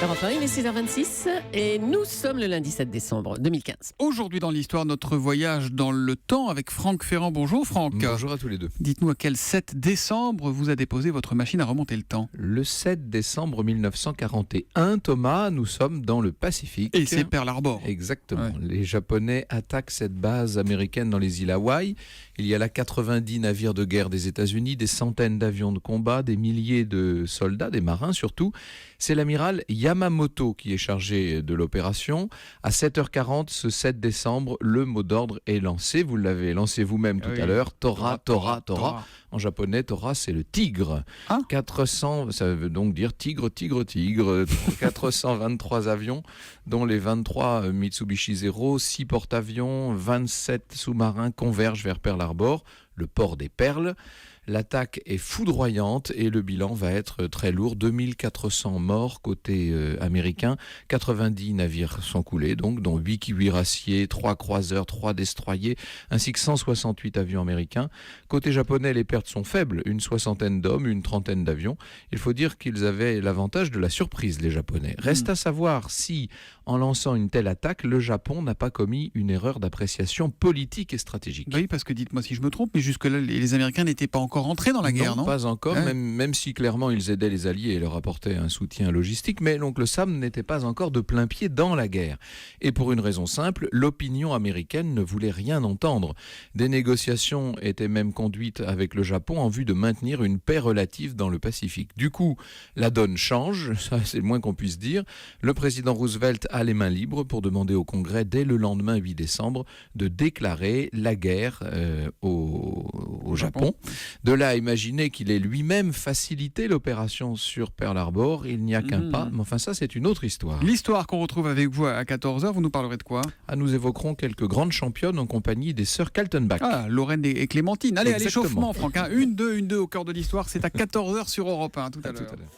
Europe 1, il est 6h26 et nous sommes le lundi 7 décembre 2015. Aujourd'hui dans l'histoire, notre voyage dans le temps avec Franck Ferrand. Bonjour Franck. Bonjour à tous les deux. Dites-nous à quel 7 décembre vous a déposé votre machine à remonter le temps. Le 7 décembre 1941, Thomas, nous sommes dans le Pacifique. Et c'est Pearl Harbor. Exactement. Ouais. Les Japonais attaquent cette base américaine dans les îles Hawaï. Il y a là 90 navires de guerre des États-Unis, des centaines d'avions de combat, des milliers de soldats, des marins surtout. C'est l'amiral Yamamoto qui est chargé de l'opération. À 7h40, ce 7 décembre, le mot d'ordre est lancé. Vous l'avez lancé vous-même tout à l'heure. Tora, Tora, Tora. En japonais, Tora, c'est le tigre. 400, ça veut donc dire tigre, tigre, tigre. 423 avions, dont les 23 Mitsubishi Zero, 6 porte-avions, 27 sous-marins convergent vers Pearl Harbor, le port des Perles. L'attaque est foudroyante et le bilan va être très lourd. 2400 morts côté américain, 90 navires sont coulés, donc, dont 8 cuirassiers, 3 croiseurs, 3 destroyers, ainsi que 168 avions américains. Côté japonais, les pertes sont faibles, une soixantaine d'hommes, une trentaine d'avions. Il faut dire qu'ils avaient l'avantage de la surprise, les Japonais. Reste à savoir si, en lançant une telle attaque, le Japon n'a pas commis une erreur d'appréciation politique et stratégique. Oui, parce que dites-moi si je me trompe, mais jusque-là, les Américains n'étaient pas encore entrés dans la guerre, non? Pas encore, Ouais. même si clairement ils aidaient les Alliés et leur apportaient un soutien logistique, mais l'oncle Sam n'était pas encore de plein pied dans la guerre. Et pour une raison simple, l'opinion américaine ne voulait rien entendre. Des négociations étaient même conduites avec le Japon en vue de maintenir une paix relative dans le Pacifique. Du coup, la donne change, ça c'est le moins qu'on puisse dire. Le président Roosevelt a les mains libres pour demander au Congrès, dès le lendemain 8 décembre, de déclarer la guerre au Japon. De là à imaginer qu'il ait lui-même facilité l'opération sur Pearl Harbor, il n'y a qu'un pas, mais enfin ça c'est une autre histoire. L'histoire qu'on retrouve avec vous à 14h, vous nous parlerez de quoi? Nous évoquerons quelques grandes championnes en compagnie des sœurs Kaltenbach. Ah, Lorraine et Clémentine. Allez, à Exactement. l'échauffement, Franck. Une, deux au cœur de l'histoire. C'est à 14h sur Europe 1, tout à l'heure. Tout à l'heure.